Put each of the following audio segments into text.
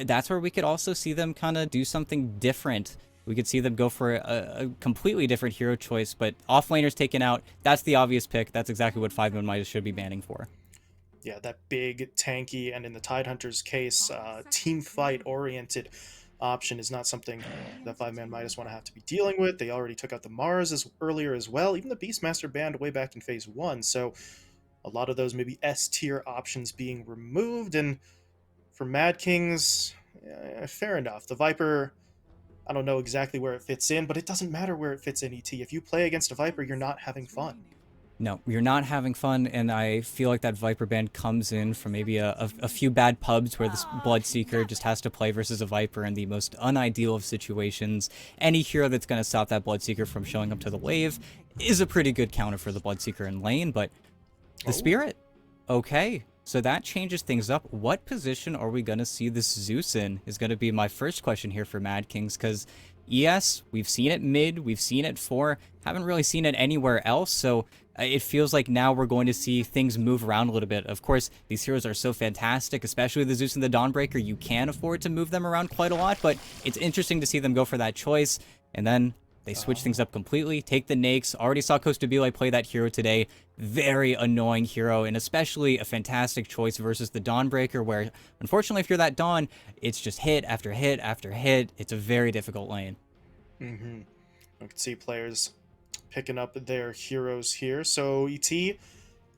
that's where we could also see them kind of do something different. We could see them go for a completely different hero choice, but offlaners taken out. That's the obvious pick. That's exactly what 5ManMidas should be banning for. Yeah, that big, tanky, and in the Tidehunters case, team fight oriented option is not something that 5ManMidas want to have to be dealing with. They already took out the Mars earlier as well, even the Beastmaster banned way back in phase one. So a lot of those maybe S tier options being removed. And for Mad Kings, fair enough. The Viper, I don't know exactly where it fits in, but it doesn't matter where it fits in, ET. If you play against a Viper, you're not having fun. No, you're not having fun, and I feel like that Viper ban comes in from maybe a few bad pubs where this Bloodseeker just has to play versus a Viper in the most unideal of situations. Any hero that's going to stop that Bloodseeker from showing up to the wave is a pretty good counter for the Bloodseeker in lane, but the Oh, Spirit, okay. So that changes things up. What position are we going to see this Zeus in is going to be my first question here for Mad Kings, because yes, we've seen it mid, we've seen it 4, haven't really seen it anywhere else, so it feels like now we're going to see things move around a little bit. Of course, these heroes are so fantastic, especially the Zeus and the Dawnbreaker. You can afford to move them around quite a lot, but it's interesting to see them go for that choice. And then they switch things oh. up completely, take the Nakes. Already saw Costabile play that hero today. Very annoying hero, and especially a fantastic choice versus the Dawnbreaker, where unfortunately, if you're that Dawn, it's just hit after hit after hit. It's a very difficult lane. Mm-hmm. I can see players picking up their heroes here. So, ET,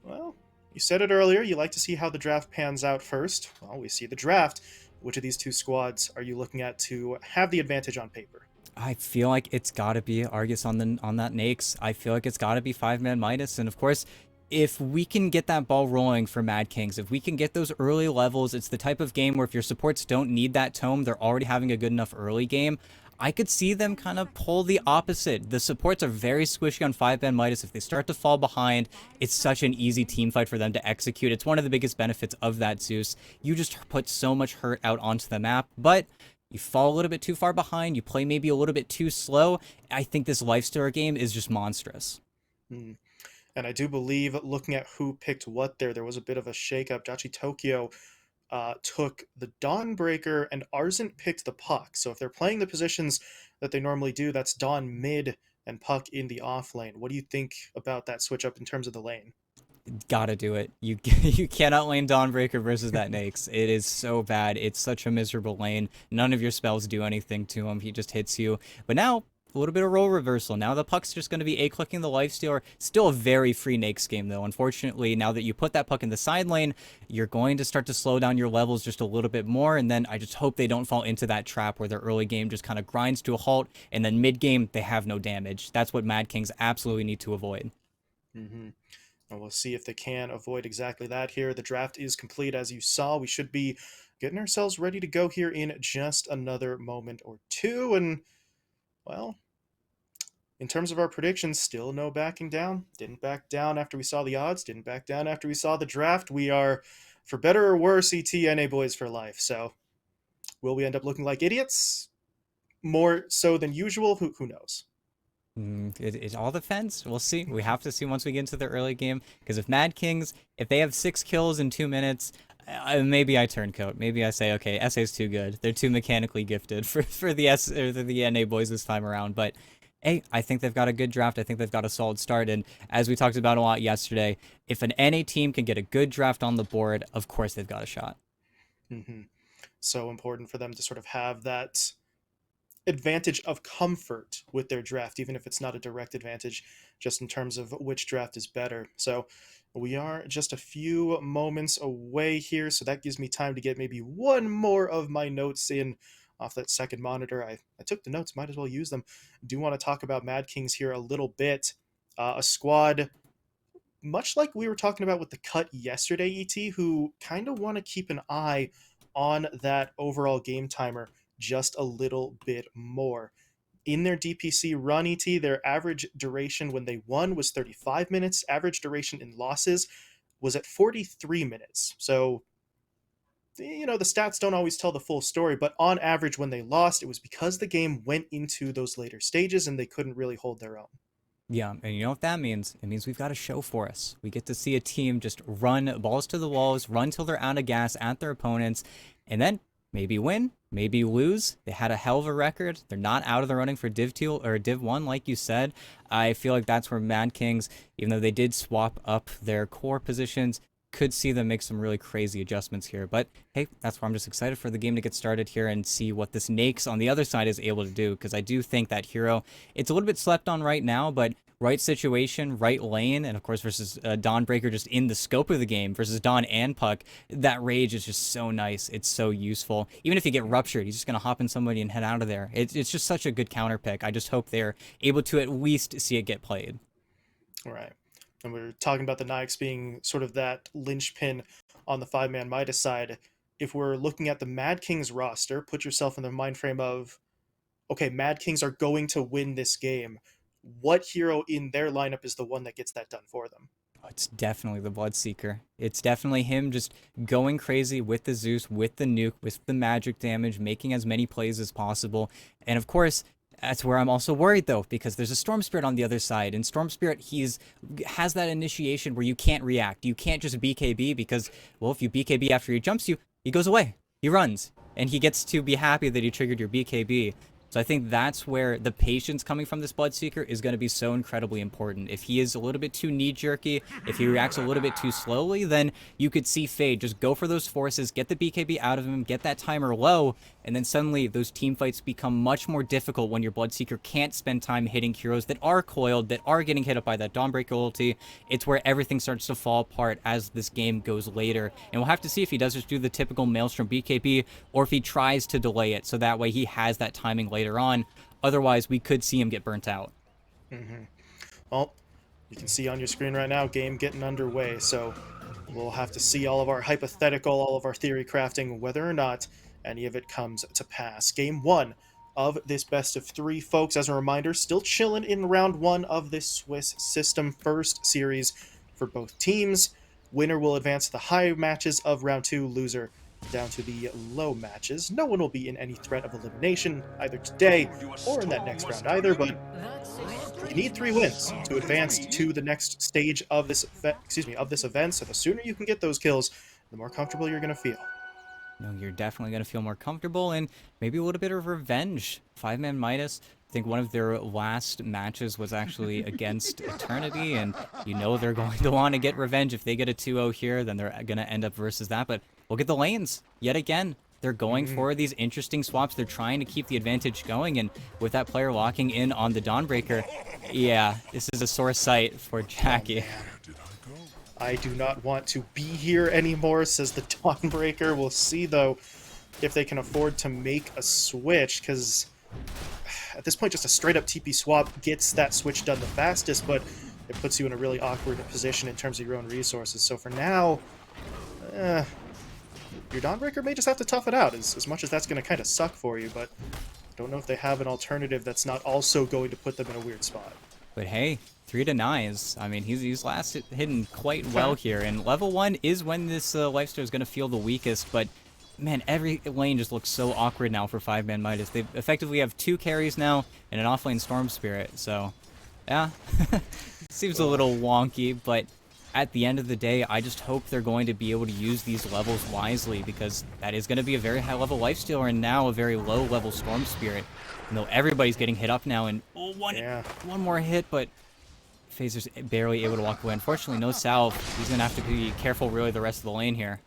well, you said it earlier. You like to see how the draft pans out first. Well, we see the draft. Which of these two squads are you looking at to have the advantage on paper? I feel like it's got to be Argus on that Nakes. I feel like it's got to be 5ManMidas, and of course, if we can get that ball rolling for Mad Kings, if we can get those early levels, it's the type of game where if your supports don't need that tome, they're already having a good enough early game. I could see them kind of pull the opposite. The supports are very squishy on 5ManMidas. If they start to fall behind, it's such an easy team fight for them to execute. It's one of the biggest benefits of that Zeus. You just put so much hurt out onto the map, but you fall a little bit too far behind, you play maybe a little bit too slow. I think this Lifestealer game is just monstrous. Hmm. And I do believe, looking at who picked what there was a bit of a shakeup. Jachi Tokyo took the Dawnbreaker, and Arzent picked the Puck. So if they're playing the positions that they normally do, that's Dawn mid and Puck in the off lane. What do you think about that switch up in terms of the lane? Gotta do it. You you cannot lane Dawnbreaker versus that Nakes. It is so bad. It's such a miserable lane. None of your spells do anything to him. He just hits you. But now, a little bit of role reversal. Now the Puck's just going to be A-clicking the Lifestealer. Still a very free Nakes game, though. Unfortunately, now that you put that Puck in the side lane, you're going to start to slow down your levels just a little bit more, and then I just hope they don't fall into that trap where their early game just kind of grinds to a halt, and then mid-game, they have no damage. That's what Mad Kings absolutely need to avoid. Mm-hmm. And we'll see if they can avoid exactly that here. The draft is complete, as you saw. We should be getting ourselves ready to go here in just another moment or two. And, well, in terms of our predictions, still no backing down. Didn't back down after we saw the odds. Didn't back down after we saw the draft. We are, for better or worse, ETNA boys for life. So, will we end up looking like idiots? More so than usual? Who knows? It all depends. We'll see. We have to see once we get into the early game. Because if Mad Kings, if they have 6 kills in 2 minutes, maybe I turncoat. Maybe I say, okay, SA's too good. They're too mechanically gifted for the S or the NA boys this time around. But hey, I think they've got a good draft. I think they've got a solid start. And as we talked about a lot yesterday, if an NA team can get a good draft on the board, of course they've got a shot. Mm-hmm. So important for them to sort of have that advantage of comfort with their draft, even if it's not a direct advantage, just in terms of which draft is better. So we are just a few moments away here, so that gives me time to get maybe one more of my notes in off that second monitor. I took the notes, might as well use them. Do want to talk about Mad Kings here a little bit. A squad much like we were talking about with the cut yesterday, ET, who kind of want to keep an eye on that overall game timer just a little bit more. In their DPC run, ET, their average duration when they won was 35 minutes. Average duration in losses was at 43 minutes. So, the stats don't always tell the full story, but on average, when they lost, it was because the game went into those later stages and they couldn't really hold their own. Yeah, and you know what that means? It means we've got a show for us. We get to see a team just run balls to the walls, run till they're out of gas at their opponents, and then maybe win, maybe lose. They had a hell of a record. They're not out of the running for Div 2 or Div 1, like you said. I feel like that's where Mad Kings, even though they did swap up their core positions, could see them make some really crazy adjustments here. But hey, that's why I'm just excited for the game to get started here and see what this Nakes on the other side is able to do, because I do think that hero, it's a little bit slept on right now, but right situation, right lane, and of course versus Dawnbreaker just in the scope of the game versus Dawn and Puck, that rage is just so nice. It's so useful. Even if you get ruptured, he's just going to hop in somebody and head out of there. It's just such a good counter pick. I just hope they're able to at least see it get played. All right. And we're talking about the Nikes being sort of that linchpin on the 5ManMidas side. If we're looking at the Mad Kings roster, put yourself in the mind frame of, okay, Mad Kings are going to win this game. What hero in their lineup is the one that gets that done for them? It's definitely the Bloodseeker. It's definitely him just going crazy with the Zeus, with the nuke, with the magic damage, making as many plays as possible. And of course, that's where I'm also worried though, because there's a Storm Spirit on the other side, and Storm Spirit has that initiation where you can't react. You can't just BKB because, well, if you BKB after he jumps you, he goes away. He runs, and he gets to be happy that he triggered your BKB. So I think that's where the patience coming from this Bloodseeker is going to be so incredibly important. If he is a little bit too knee-jerky, if he reacts a little bit too slowly, then you could see Fade just go for those forces, get the BKB out of him, get that timer low, and then suddenly those team fights become much more difficult when your Bloodseeker can't spend time hitting heroes that are coiled, that are getting hit up by that Dawnbreaker ulti. It's where everything starts to fall apart as this game goes later. And we'll have to see if he does just do the typical Maelstrom BKB, or if he tries to delay it, so that way he has that timing later on. Otherwise, we could see him get burnt out. Well, you can see on your screen right now, game getting underway, so we'll have to see all of our hypothetical, all of our theory crafting, whether or not any of it comes to pass. Game 1 of this best of 3, folks. As a reminder, still chilling in round 1 of this Swiss system first series for both teams. Winner will advance to the high matches of round 2, loser down to the low matches. No one will be in any threat of elimination either today or in that next round either, but you need 3 wins to advance to the next stage of this event. So the sooner you can get those kills, the more comfortable you're going to feel. No, you're definitely going to feel more comfortable, and maybe a little bit of revenge. 5ManMidas, I think one of their last matches was actually against Eternity, and you know they're going to want to get revenge. If they get a 2-0 here, then they're going to end up versus that. But look at the lanes. Yet again, they're going for these interesting swaps. They're trying to keep the advantage going, and with that player locking in on the Dawnbreaker, yeah, this is a sore sight for Jackie. I do not want to be here anymore, says the Dawnbreaker. We'll see, though, if they can afford to make a switch, because at this point, just a straight-up TP swap gets that switch done the fastest, but it puts you in a really awkward position in terms of your own resources. So for now, your Dawnbreaker may just have to tough it out, as much as that's going to kind of suck for you, but I don't know if they have an alternative that's not also going to put them in a weird spot. But hey, 3 denies. I mean, he's last hidden quite well here. And level 1 is when this lifesteal is going to feel the weakest. But man, every lane just looks so awkward now for 5ManMidas. They effectively have 2 carries now and an offlane Storm Spirit. So yeah, seems a little wonky. But at the end of the day, I just hope they're going to be able to use these levels wisely, because that is going to be a very high level lifestealer and now a very low level Storm Spirit. You know, everybody's getting hit up now, and one more hit, but Phaser's barely able to walk away. Unfortunately, no salve. He's going to have to be careful really the rest of the lane here.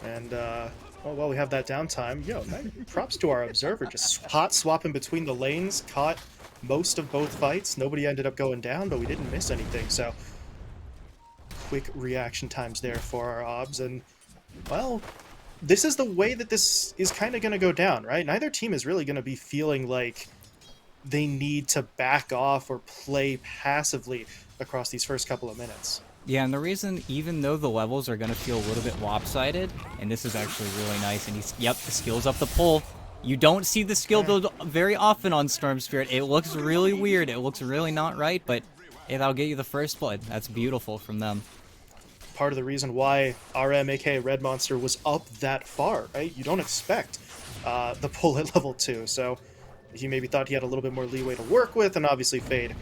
And, well, we have that downtime. Yo, props to our observer. Just hot swapping between the lanes. Caught most of both fights. Nobody ended up going down, but we didn't miss anything. So, quick reaction times there for our obs. And, well, this is the way that this is kind of going to go down, right? Neither team is really going to be feeling like they need to back off or play passively across these first couple of minutes. Yeah, and the reason, even though the levels are going to feel a little bit lopsided, and this is actually really nice, and the skill's up the pole. You don't see the skill build very often on Storm Spirit. It looks really weird. It looks really not right, but hey, that'll get you the first blood. That's beautiful from them. Part of the reason why RM, aka Red Monster, was up that far, right? You don't expect the pull at level 2, so he maybe thought he had a little bit more leeway to work with, and obviously Fade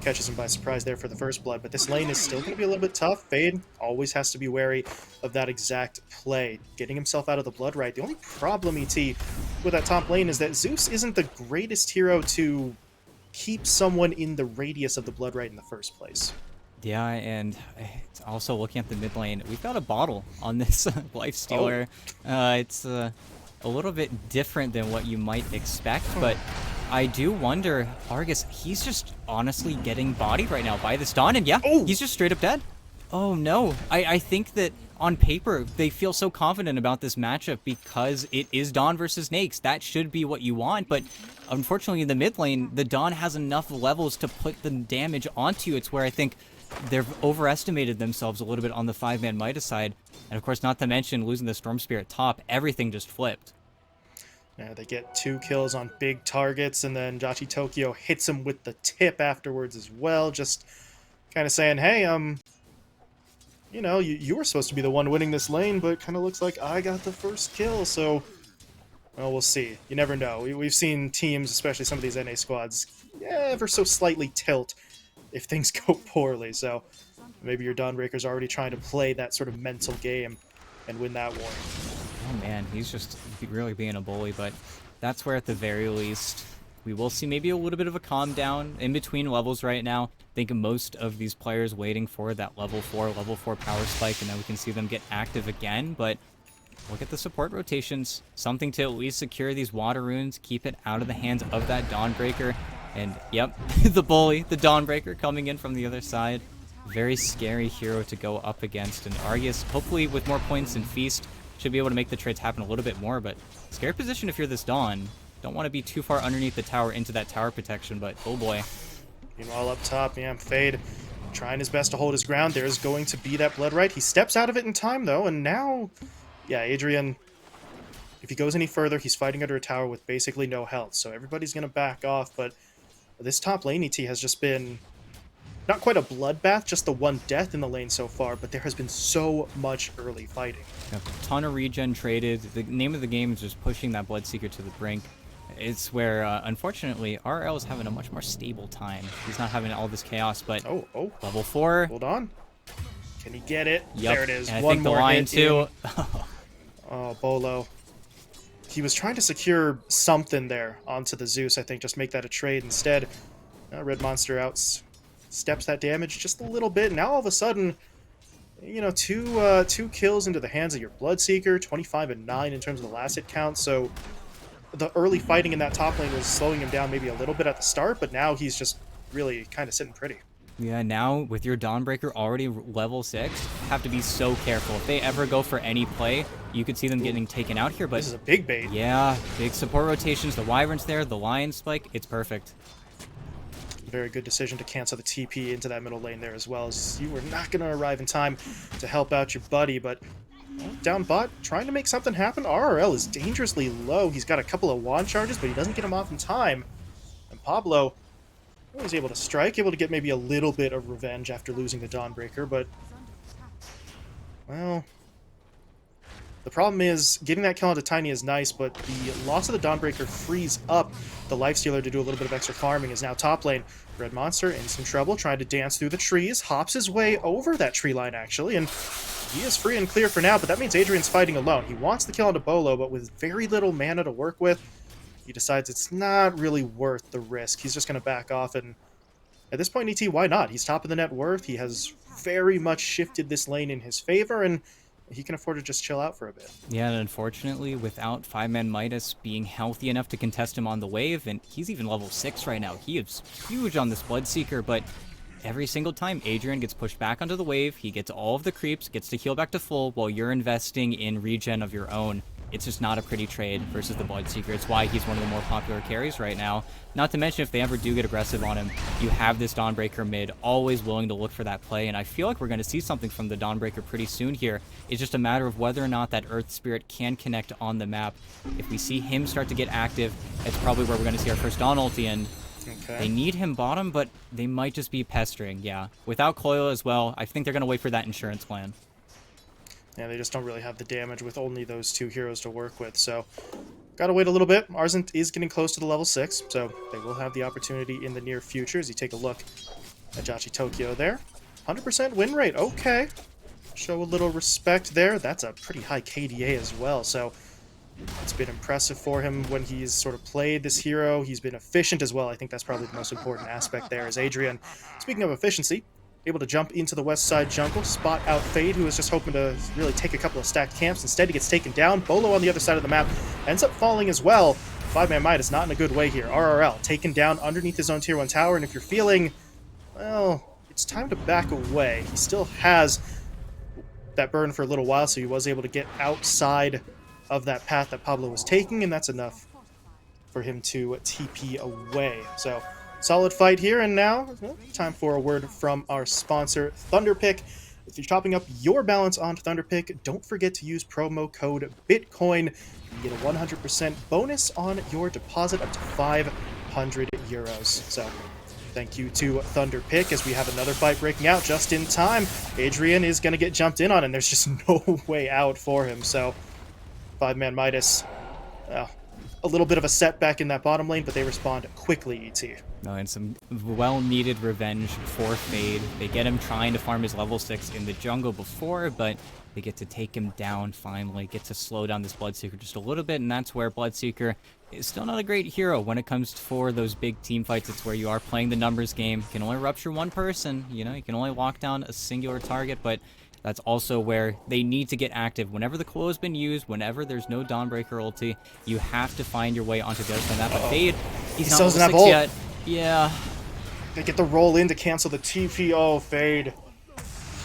catches him by surprise there for the first blood. But this lane is still going to be a little bit tough. Fade always has to be wary of that exact play. Getting himself out of the blood right. The only problem, ET, with that top lane is that Zeus isn't the greatest hero to keep someone in the radius of the blood right in the first place. Yeah, and also looking at the mid lane, we've got a bottle on this life stealer. It's a little bit different than what you might expect, but I do wonder, Argus, he's just honestly getting bodied right now by this Dawn, and yeah, he's just straight up dead. Oh no, I think that on paper, they feel so confident about this matchup because it is Dawn versus Nakes. That should be what you want, but unfortunately in the mid lane, the Dawn has enough levels to put the damage onto you. It's where I think they've overestimated themselves a little bit on the 5ManMidas side. And of course, not to mention losing the Storm Spirit top, everything just flipped. Yeah, they get 2 kills on big targets, and then Jachi Tokyo hits him with the tip afterwards as well, just kind of saying, hey, you know, you were supposed to be the one winning this lane, but kind of looks like I got the first kill, so, well, we'll see. You never know. We've seen teams, especially some of these NA squads, ever so slightly tilt if things go poorly, so maybe your Dawnbreaker's already trying to play that sort of mental game and win that war. Oh man, he's just really being a bully, but that's where at the very least we will see maybe a little bit of a calm down in between levels right now. I think most of these players waiting for that level 4 power spike, and then we can see them get active again, but look at the support rotations. Something to at least secure these water runes, keep it out of the hands of that Dawnbreaker. And yep, the bully, the Dawnbreaker coming in from the other side. Very scary hero to go up against. And Argus, hopefully with more points and Feast, should be able to make the trades happen a little bit more. But scary position if you're this Dawn. Don't want to be too far underneath the tower into that tower protection, but oh boy. Meanwhile up top, yeah, Fade trying his best to hold his ground. There's going to be that blood right. He steps out of it in time though, and now, yeah, Adrian, if he goes any further, he's fighting under a tower with basically no health. So everybody's going to back off, but this top lane ET has just been not quite a bloodbath, just the one death in the lane so far, but there has been so much early fighting. A ton of regen traded. The name of the game is just pushing that Bloodseeker to the brink. It's where, unfortunately, RL is having a much more stable time. He's not having all this chaos, but level 4. Hold on. Can he get it? Yep. There it is. And I One think the more line, hit too. Oh, Bolo. He was trying to secure something there onto the Zeus, I think, just make that a trade. Instead, Red Monster steps that damage just a little bit. Now all of a sudden, you know, two kills into the hands of your Bloodseeker, 25 and 9 in terms of the last hit count. So the early fighting in that top lane was slowing him down maybe a little bit at the start, but now he's just really kind of sitting pretty. Yeah, now with your Dawnbreaker already level 6, have to be so careful. If they ever go for any play, you could see them getting taken out here, but this is a big bait. Yeah, big support rotations, the Wyvern's there, the Lion Spike, it's perfect. Very good decision to cancel the TP into that middle lane there as well, as you were not going to arrive in time to help out your buddy, but down bot, trying to make something happen. RRL is dangerously low. He's got a couple of wand charges, but he doesn't get him off in time. And Pablo was able to strike, able to get maybe a little bit of revenge after losing the Dawnbreaker, but, well, the problem is getting that kill onto Tiny is nice, but the loss of the Dawnbreaker frees up the Lifestealer to do a little bit of extra farming. Is now top lane. Red Monster in some trouble, trying to dance through the trees, hops his way over that tree line actually, and he is free and clear for now, but that means Adrian's fighting alone. He wants the kill onto Bolo, but with very little mana to work with, he decides it's not really worth the risk. He's just going to back off, and at this point, ET, why not? He's top of the net worth. He has very much shifted this lane in his favor, and he can afford to just chill out for a bit. Yeah, and unfortunately, without 5ManMidas being healthy enough to contest him on the wave, and he's even level 6 right now. He is huge on this Bloodseeker, but every single time Adrian gets pushed back onto the wave, he gets all of the creeps, gets to heal back to full, while you're investing in regen of your own. It's just not a pretty trade versus the Bloodseeker. It's why he's one of the more popular carries right now. Not to mention, if they ever do get aggressive on him, you have this Dawnbreaker mid, always willing to look for that play, and I feel like we're going to see something from the Dawnbreaker pretty soon here. It's just a matter of whether or not that Earth Spirit can connect on the map. If we see him start to get active, it's probably where we're going to see our first Dawn ulti, and they need him bottom, but they might just be pestering, yeah. Without Coil as well, I think they're going to wait for that insurance plan. Yeah, they just don't really have the damage with only those two heroes to work with, so gotta wait a little bit. Arzent is getting close to the level 6, so they will have the opportunity in the near future. As you take a look Ajachi Tokyo there. 100% win rate. Okay. Show a little respect there. That's a pretty high KDA as well, so it's been impressive for him when he's sort of played this hero. He's been efficient as well. I think that's probably the most important aspect there is Adrian, speaking of efficiency, able to jump into the west side jungle, spot out Fade, who was just hoping to really take a couple of stacked camps. Instead, he gets taken down. Bolo on the other side of the map ends up falling as well. 5ManMidas not in a good way here. RRL taken down underneath his own tier 1 tower, and if you're feeling, well, it's time to back away. He still has that burn for a little while, so he was able to get outside of that path that Pablo was taking, and that's enough for him to TP away. So, solid fight here, and now, time for a word from our sponsor, Thunderpick. If you're topping up your balance on Thunderpick, don't forget to use promo code BITCOIN. You get a 100% bonus on your deposit up to 500 euros. So, thank you to Thunderpick as we have another fight breaking out just in time. Adrian is going to get jumped in on, and there's just no way out for him. So, 5ManMidas, a little bit of a setback in that bottom lane, but they respond quickly, ET. No, and some well-needed revenge for Fade. They get him trying to farm his level 6 in the jungle before, but they get to take him down finally, get to slow down this Bloodseeker just a little bit, and that's where Bloodseeker is still not a great hero when it comes for those big team fights. It's where you are playing the numbers game. You can only rupture one person, you know, you can only lock down a singular target, but that's also where they need to get active. Whenever the Claw has been used, whenever there's no Dawnbreaker ulti, you have to find your way onto the other side of that. But Fade, he's not level 6 yet. Yeah. They get the roll in to cancel the TP. Oh, Fade.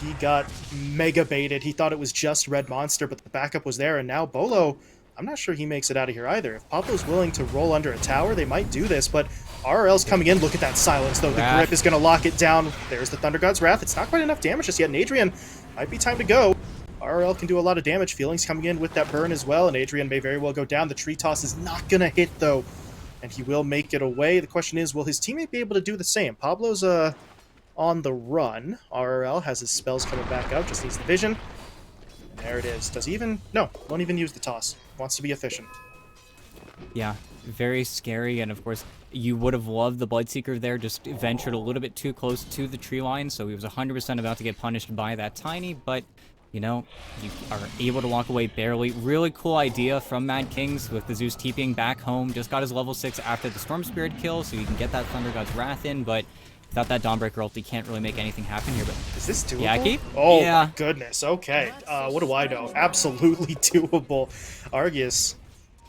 He got mega baited. He thought it was just Red Monster, but the backup was there, and now Bolo, I'm not sure he makes it out of here either. If Pablo's willing to roll under a tower, they might do this, but RRL's coming in. Look at that silence, though. The grip is going to lock it down. There's the Thunder God's Wrath. It's not quite enough damage just yet, and Adrian might be time to go. RRL can do a lot of damage. Feelings coming in with that burn as well, and Adrian may very well go down. The tree toss is not going to hit, though, and he will make it away. The question is, will his teammate be able to do the same? Pablo's on the run. RRL has his spells coming back up, just needs the vision. And there it is. Does he even? No, won't even use the toss. Wants to be efficient. Yeah, very scary, and of course, you would have loved the Bloodseeker there, just ventured a little bit too close to the tree line, so he was 100% about to get punished by that Tiny, but, you know, you are able to walk away barely. Really cool idea from Mad Kings with the Zeus TPing back home. Just got his level 6 after the Storm Spirit kill, so you can get that Thunder God's Wrath in, but without that Dawnbreaker ulti, can't really make anything happen here. But is this doable? Yeah, keep? Oh, yeah. My goodness. Okay. What do I know? Absolutely doable. Argus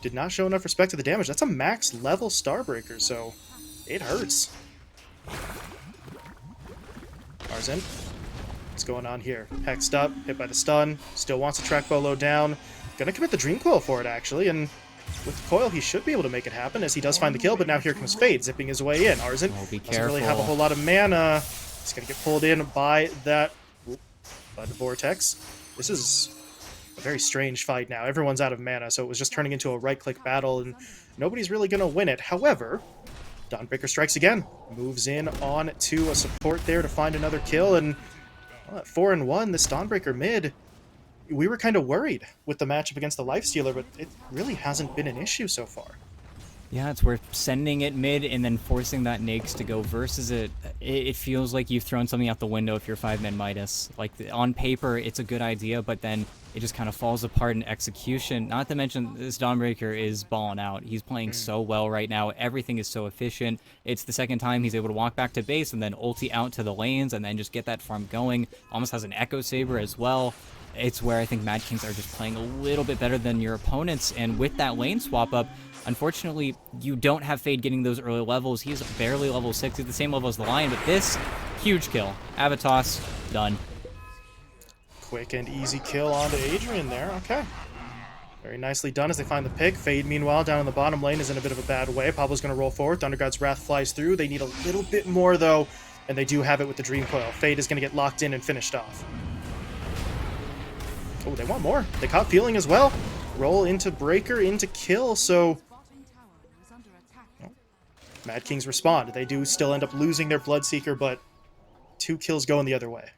did not show enough respect to the damage. That's a max level Starbreaker, so it hurts. Arzen, what's going on here? Hexed up, hit by the stun, still wants to track Bolo down. Gonna commit the Dream Coil for it, actually, and with the coil, he should be able to make it happen as he does find the kill, but now here comes Fade, zipping his way in. Arzen doesn't really have a whole lot of mana. He's going to get pulled in by that by the Vortex. This is a very strange fight now. Everyone's out of mana, so it was just turning into a right-click battle, and nobody's really going to win it. However, Dawnbreaker strikes again, moves in on to a support there to find another kill, and well, at 4-1, this Dawnbreaker mid, we were kind of worried with the matchup against the Lifestealer, but it really hasn't been an issue so far. Yeah, it's worth sending it mid and then forcing that Nags to go versus it. It feels like you've thrown something out the window if you're 5ManMidas. Like, on paper, it's a good idea, but then it just kind of falls apart in execution. Not to mention, this Dawnbreaker is balling out. He's playing so well right now. Everything is so efficient. It's the second time he's able to walk back to base and then ulti out to the lanes and then just get that farm going. Almost has an Echo Saber as well. It's where I think Mad Kings are just playing a little bit better than your opponents, and with that lane swap up, unfortunately, you don't have Fade getting those early levels. He's barely level 6. He's the same level as the Lion, but this, huge kill. Avatos, done. Quick and easy kill onto Adrian there. Okay. Very nicely done as they find the pick. Fade, meanwhile, down in the bottom lane is in a bit of a bad way. Pablo's going to roll forward. Thunder God's Wrath flies through. They need a little bit more, though, and they do have it with the Dream Coil. Fade is going to get locked in and finished off. Oh, they want more. They caught Feeling as well. Roll into Breaker, into kill, so Mad Kings respond. They do still end up losing their Bloodseeker, but 2 kills going the other way.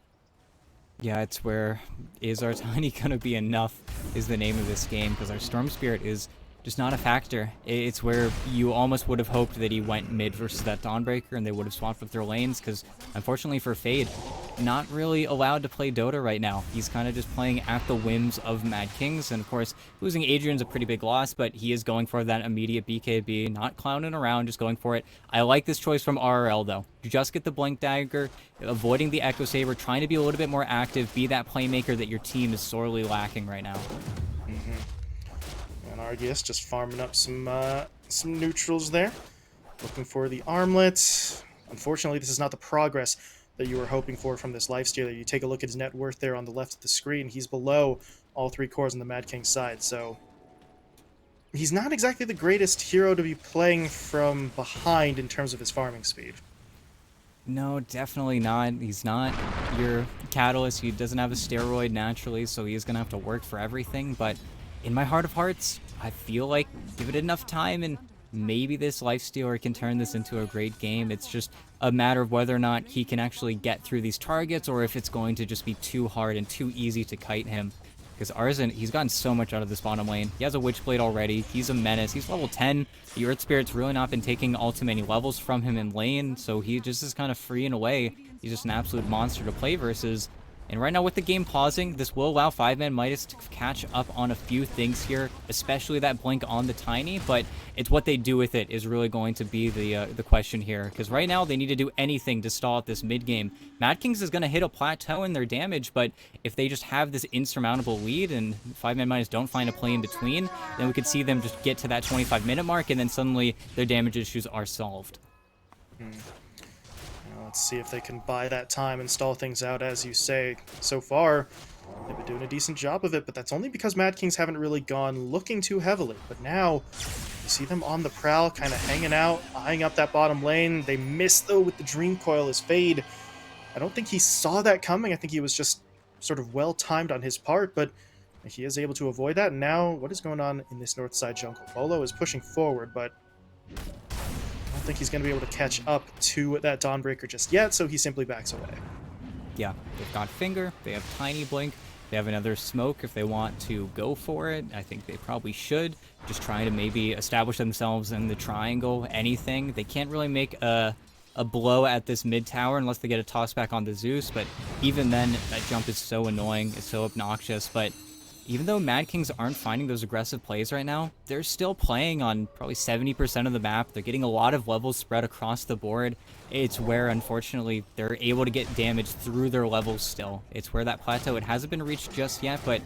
Yeah, it's where is our Tiny gonna be enough is the name of this game, because our Storm Spirit is just not a factor. It's where you almost would have hoped that he went mid versus that Dawnbreaker and they would have swapped with their lanes, because unfortunately for Fade, not really allowed to play Dota right now. He's kind of just playing at the whims of Mad Kings, and of course, losing Adrian's a pretty big loss, but he is going for that immediate BKB, not clowning around, just going for it. I like this choice from RRL though. Just get the Blink Dagger, avoiding the Echo Saber, trying to be a little bit more active, be that playmaker that your team is sorely lacking right now. And Argus just farming up some neutrals there, looking for the armlet. Unfortunately, this is not the progress that you were hoping for from this lifestealer. You take a look at his net worth there on the left of the screen. He's below all 3 cores on the Mad King side, so he's not exactly the greatest hero to be playing from behind in terms of his farming speed. No, definitely not. He's not your Catalyst. He doesn't have a steroid naturally, so he's going to have to work for everything. But in my heart of hearts, I feel like give it enough time and maybe this Lifestealer can turn this into a great game. It's just a matter of whether or not he can actually get through these targets or if it's going to just be too hard and too easy to kite him. Because Arzen, he's gotten so much out of this bottom lane. He has a Witchblade already. He's a menace. He's level 10. The Earth Spirit's really not been taking all too many levels from him in lane, so he just is kind of free in a way. He's just an absolute monster to play versus. And right now with the game pausing, this will allow 5ManMidas to catch up on a few things here, especially that blink on the Tiny, but it's what they do with it is really going to be the question here, because right now they need to do anything to stall out this mid game. Mad Kings is going to hit a plateau in their damage, but if they just have this insurmountable lead and 5ManMidas don't find a play in between, then we could see them just get to that 25-minute mark and then suddenly their damage issues are solved. Let's see if they can buy that time and stall things out, as you say. So far, they've been doing a decent job of it, but that's only because Mad Kings haven't really gone looking too heavily. But now, you see them on the prowl, kind of hanging out, eyeing up that bottom lane. They miss, though, with the Dream Coil as Fade. I don't think he saw that coming. I think he was just sort of well-timed on his part, but he is able to avoid that. And now, what is going on in this north side jungle? Bolo is pushing forward, but I don't think he's going to be able to catch up to that Dawnbreaker just yet, so he simply backs away. Yeah, they've got Finger, they have Tiny Blink, they have another Smoke if they want to go for it. I think they probably should. Just trying to maybe establish themselves in the triangle, anything. They can't really make a blow at this mid tower unless they get a toss back on the Zeus, but even then, that jump is so annoying, it's so obnoxious, but even though Mad Kings aren't finding those aggressive plays right now, they're still playing on probably 70% of the map. They're getting a lot of levels spread across the board. It's where, unfortunately, they're able to get damage through their levels still. It's where that plateau, it hasn't been reached just yet, but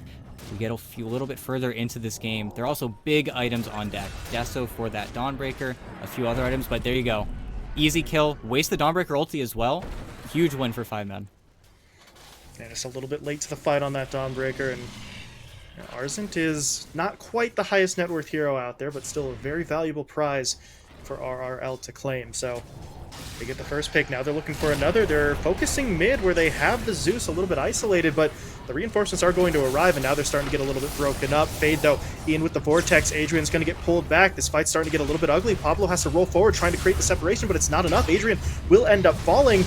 we get a little bit further into this game. There are also big items on deck. Deso for that Dawnbreaker, a few other items, but there you go. Easy kill. Waste the Dawnbreaker ulti as well. Huge win for 5Man. Yeah, just a little bit late to the fight on that Dawnbreaker, and Arzent is not quite the highest net worth hero out there, but still a very valuable prize for RRL to claim. So they get the first pick. Now they're looking for another. They're focusing mid where they have the Zeus a little bit isolated, but the reinforcements are going to arrive, and now they're starting to get a little bit broken up. Fade, though, in with the Vortex. Adrian's going to get pulled back. This fight's starting to get a little bit ugly. Pablo has to roll forward, trying to create the separation, but it's not enough. Adrian will end up falling.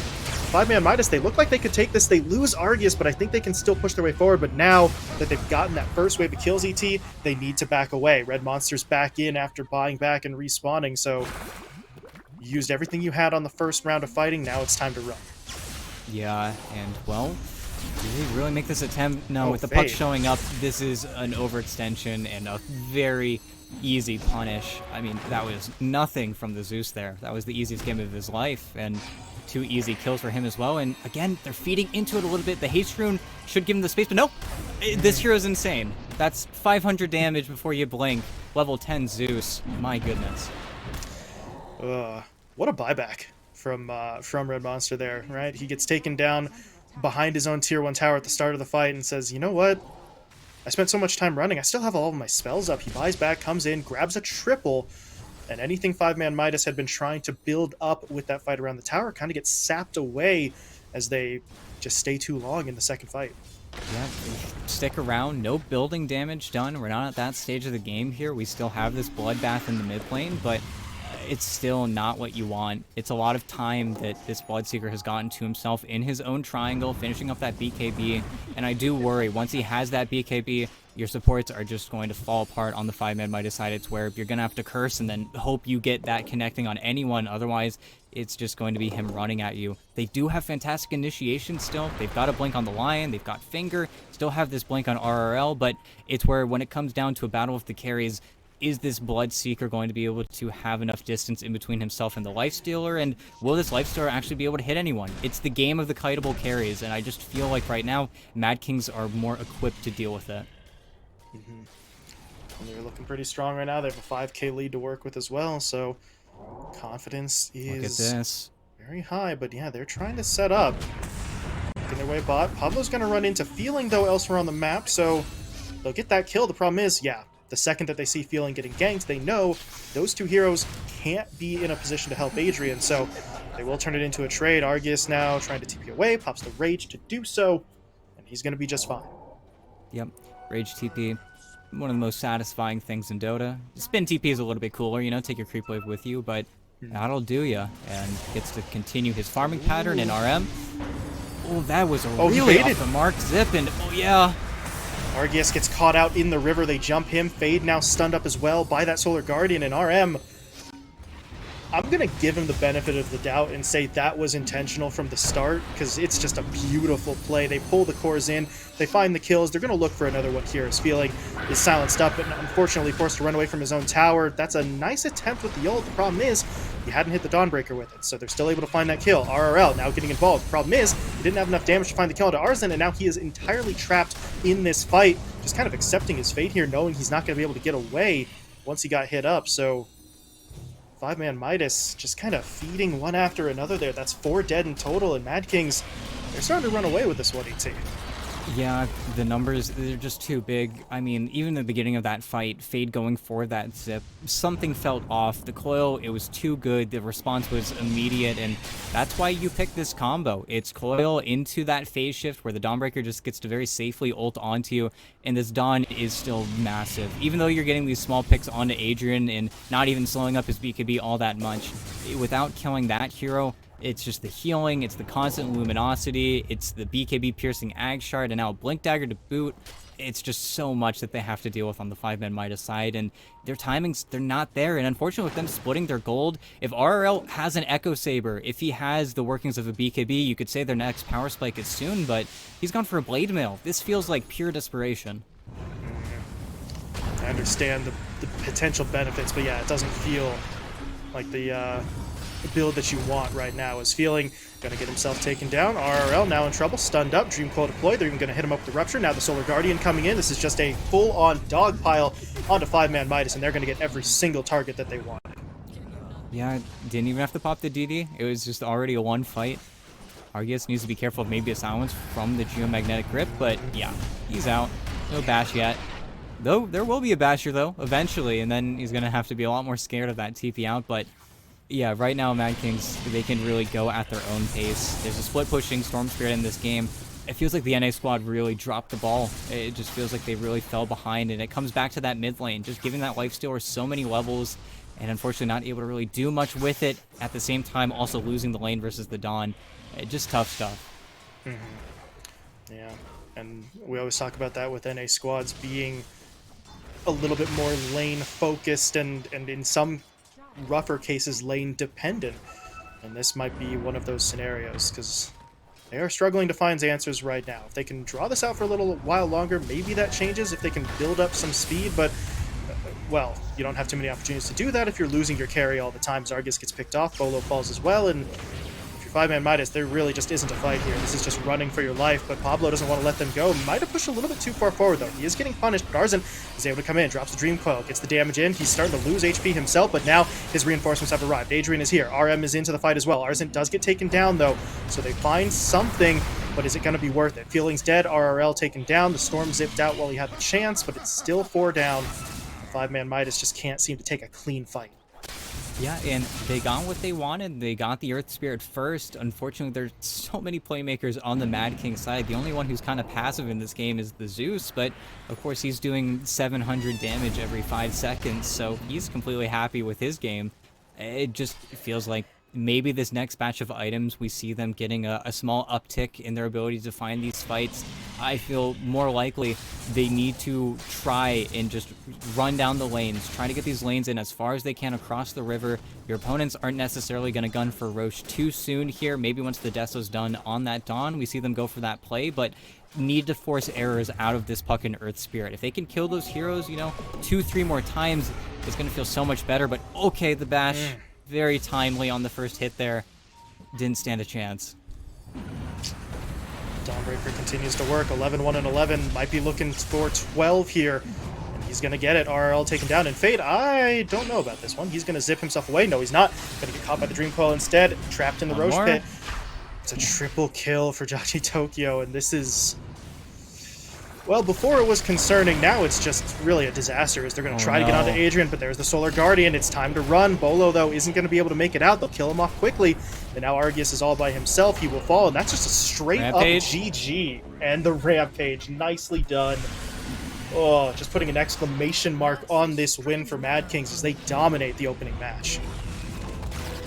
5ManMidas, they look like they could take this. They lose Argus, but I think they can still push their way forward. But now that they've gotten that first wave of kills, ET, they need to back away. Red Monster's back in after buying back and respawning, so you used everything you had on the first round of fighting. Now it's time to run. Yeah, and, well, did they really make this attempt? No, with the Fade. puck showing up, this is an overextension and a very easy punish. I mean, that was nothing from the Zeus there. That was the easiest game of his life, and 2 easy kills for him as well. And again, they're feeding into it a little bit. The haste rune should give him the space, but nope. This hero's insane. That's 500 damage before you blink. Level 10 Zeus. My goodness. What a buyback from Red Monster there, right? He gets taken down behind his own tier 1 tower at the start of the fight and says, you know what? I spent so much time running. I still have all of my spells up. He buys back, comes in, grabs a triple, and anything 5ManMidas had been trying to build up with that fight around the tower kind of gets sapped away as they just stay too long in the second fight. Yeah, stick around. No building damage done. We're not at that stage of the game here. We still have this bloodbath in the mid lane, but it's still not what you want. It's a lot of time that this Bloodseeker has gotten to himself in his own triangle, finishing up that BKB, and I do worry, once he has that BKB, your supports are just going to fall apart on the 5ManMidas side. It's where you're going to have to curse and then hope you get that connecting on anyone. Otherwise, it's just going to be him running at you. They do have fantastic initiation still. They've got a blink on the Lion. They've got Finger. Still have this blink on RRL. But it's where when it comes down to a battle of the carries, is this Bloodseeker going to be able to have enough distance in between himself and the Lifestealer? And will this Lifestealer actually be able to hit anyone? It's the game of the kiteable carries, and I just feel like right now, Mad Kings are more equipped to deal with it. And they're looking pretty strong right now. They have a 5K lead to work with as well, so confidence is very high. But yeah, they're trying to set up. Making their way bot. Pablo's going to run into Feeling, though, elsewhere on the map, so they'll get that kill. The problem is, yeah, the second that they see Feeling getting ganked, they know those two heroes can't be in a position to help Adrian, so they will turn it into a trade. Argus now trying to TP away, pops the Rage to do so, and he's going to be just fine. Yep, Rage TP, one of the most satisfying things in Dota. Spin TP is a little bit cooler, you know, take your creep wave with you, but that'll do ya, and gets to continue his farming pattern in RM. Oh, that was a really off the mark zip, and oh yeah. Argus gets caught out in the river. They jump him. Fade now stunned up as well by that Solar Guardian. And RM, I'm going to give him the benefit of the doubt and say that was intentional from the start, because it's just a beautiful play. They pull the cores in. They find the kills. They're going to look for another one here. His Feeling is silenced up, but unfortunately forced to run away from his own tower. That's a nice attempt with the ult. The problem is he hadn't hit the Dawnbreaker with it, so they're still able to find that kill. RRL now getting involved. The problem is he didn't have enough damage to find the kill into Arzen, and now he is entirely trapped in this fight, just kind of accepting his fate here, knowing he's not going to be able to get away once he got hit up. So 5ManMidas just kind of feeding one after another there. That's 4 dead in total, and Mad Kings, they're starting to run away with this 118. Yeah, the numbers, they're just too big. I mean, even in the beginning of that fight, Fade going for that zip, something felt off. The coil, it was too good. The response was immediate, and that's why you pick this combo. It's coil into that phase shift where the Dawnbreaker just gets to very safely ult onto you, and this Dawn is still massive. Even though you're getting these small picks onto Adrian and not even slowing up his BKB all that much, without killing that hero, it's just the healing, it's the constant luminosity, it's the BKB piercing Ag Shard, and now Blink Dagger to boot. It's just so much that they have to deal with on the 5ManMidas side, and their timings, they're not there. And unfortunately, with them splitting their gold, if RRL has an Echo Saber, if he has the workings of a BKB, you could say their next power spike is soon, but he's gone for a Blade Mail. This feels like pure desperation. I understand the potential benefits, but yeah, it doesn't feel like the build that you want right now. Is Feeling gonna get himself taken down. RRL now in trouble, stunned up, Dream Coil deployed. They're even gonna hit him up with the Rupture. Now the Solar Guardian coming in. This is just a full-on dog pile onto 5ManMidas, and they're gonna get every single target that they want. Yeah, didn't even have to pop the DD. It was just already a one fight. Argus needs to be careful of maybe a silence from the Geomagnetic Grip, but yeah, he's out. No bash yet. Though there will be a basher though, eventually, and then he's gonna have to be a lot more scared of that TP out, but yeah, right now Mad Kings, they can really go at their own pace. There's a split pushing Storm Spirit in this game. It feels like the NA squad really dropped the ball. It just feels like they really fell behind, and it comes back to that mid lane, just giving that Lifestealer so many levels, and unfortunately not able to really do much with it. At the same time, also losing the lane versus the Dawn. Just tough stuff. Yeah, and we always talk about that with NA squads being a little bit more lane focused and in some rougher cases lane dependent, and this might be one of those scenarios because they are struggling to find answers right now. If they can draw this out for a little while longer, maybe that changes. If they can build up some speed, but well, you don't have too many opportunities to do that if you're losing your carry all the time. Zargus gets picked off, Bolo falls as well, and if you're 5ManMidas, there really just isn't a fight here. This is just running for your life, but Pablo doesn't want to let them go. Might have pushed a little bit too far forward, though. He is getting punished, but Arzen is able to come in, drops the Dream Coil, gets the damage in. He's starting to lose HP himself, but now his reinforcements have arrived. Adrian is here. RM is into the fight as well. Arzen does get taken down, though, so they find something, but is it going to be worth it? Feeling's dead, RRL taken down. The Storm zipped out while he had the chance, but it's still 4 down. 5ManMidas just can't seem to take a clean fight. Yeah, and they got what they wanted. They got the Earth Spirit first. Unfortunately, there's so many playmakers on the Mad King side. The only one who's kind of passive in this game is the Zeus, but of course he's doing 700 damage every 5 seconds, so he's completely happy with his game. It just feels like maybe this next batch of items, we see them getting a small uptick in their ability to find these fights. I feel more likely they need to try and just run down the lanes, try to get these lanes in as far as they can across the river. Your opponents aren't necessarily going to gun for Roche too soon here. Maybe once the Deso's done on that Dawn, we see them go for that play, but need to force errors out of this Puck and Earth Spirit. If they can kill those heroes, 2-3 more times, it's going to feel so much better. But okay, the bash, very timely on the first hit there. Didn't stand a chance. Dawnbreaker continues to work. 11-1 and 11. Might be looking for 12 here. And he's going to get it. RL taken down. And Fade, I don't know about this one. He's going to zip himself away. No, he's not. Going to get caught by the Dream Coil instead. Trapped in the Roche pit. It's a triple kill for Judgy Tokyo. And this is... Well, before it was concerning, now it's just really a disaster as they're going to try to get onto Adrian, but there's the Solar Guardian. It's time to run. Bolo, though, isn't going to be able to make it out. They'll kill him off quickly. And now Argus is all by himself. He will fall, and that's just a straight-up GG. And the Rampage. Nicely done. Oh, just putting an exclamation mark on this win for Mad Kings as they dominate the opening match.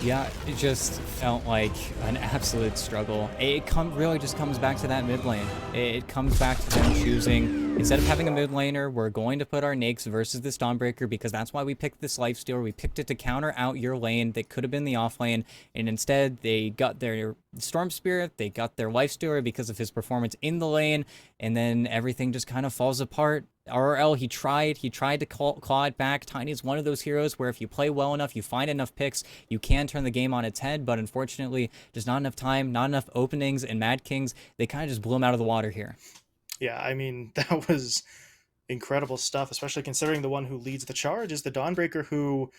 Yeah, it just felt like an absolute struggle. It really just comes back to that mid lane. It comes back to them choosing, instead of having a mid laner, we're going to put our Nakes versus this Dawnbreaker because that's why we picked this Lifestealer. We picked it to counter out your lane that could have been the off lane, and instead they got their Storm Spirit, they got their Lifestealer because of his performance in the lane, and then everything just kind of falls apart. RL, he tried to claw it back. Tiny is one of those heroes where if you play well enough, you find enough picks, you can turn the game on its head, but unfortunately, just not enough time, not enough openings, and Mad Kings, they kind of just blew him out of the water here. Yeah, I mean, that was incredible stuff, especially considering the one who leads the charge is the Dawnbreaker, who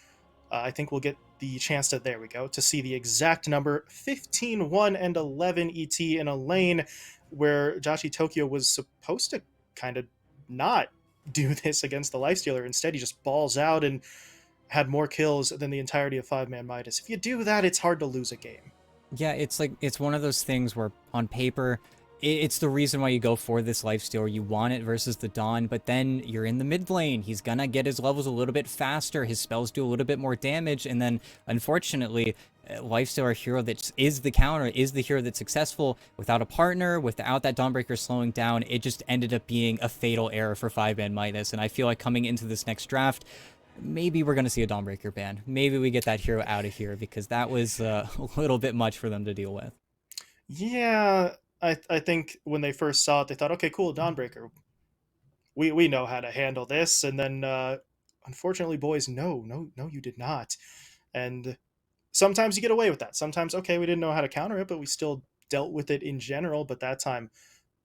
I think we'll get the chance to, there we go, to see the exact number, 15, 1, and 11 ET in a lane where Judgy Tokyo was supposed to kind of not do this against the Lifestealer. Instead, he just balls out and had more kills than the entirety of 5ManMidas. If you do that, it's hard to lose a game. Yeah, it's one of those things where on paper, it's the reason why you go for this Lifestealer. You want it versus the Dawn, but then you're in the mid lane. He's gonna get his levels a little bit faster. His spells do a little bit more damage, and then unfortunately, Lifestealer hero that is the counter, is the hero that's successful without a partner, without that Dawnbreaker slowing down. It just ended up being a fatal error for 5ManMidas, and I feel like coming into this next draft, maybe we're going to see a Dawnbreaker ban. Maybe we get that hero out of here because that was a little bit much for them to deal with. Yeah, I think when they first saw it, they thought, okay, cool, Dawnbreaker. We know how to handle this. And then, unfortunately, boys, no, you did not. And sometimes you get away with that. Sometimes, okay, we didn't know how to counter it, but we still dealt with it in general. But that time,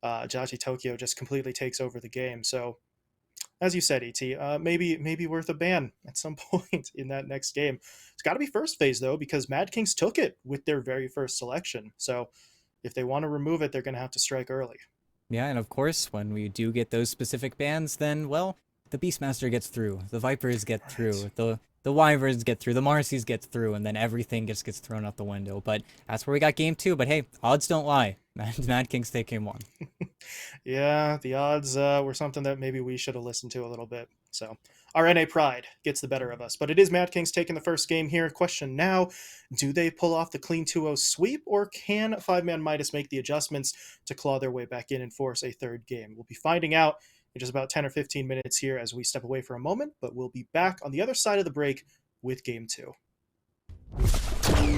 Judgy Tokyo just completely takes over the game. So, as you said, ET, maybe worth a ban at some point in that next game. It's got to be first phase, though, because Mad Kings took it with their very first selection. So if they want to remove it, they're going to have to strike early. Yeah, and of course, when we do get those specific bans, then, well, the Beastmaster gets through, the Vipers get through, the Wyverns get through, the Marcy's gets through, and then everything just gets thrown out the window. But that's where we got game 2. But hey, odds don't lie. Mad Kings take game 1. Yeah, the odds were something that maybe we should have listened to a little bit. So our NA pride gets the better of us. But it is Mad Kings taking the first game here. Question now, do they pull off the clean 2-0 sweep, or can 5ManMidas make the adjustments to claw their way back in and force a third game? We'll be finding out in just about 10 or 15 minutes here as we step away for a moment, but we'll be back on the other side of the break with game 2.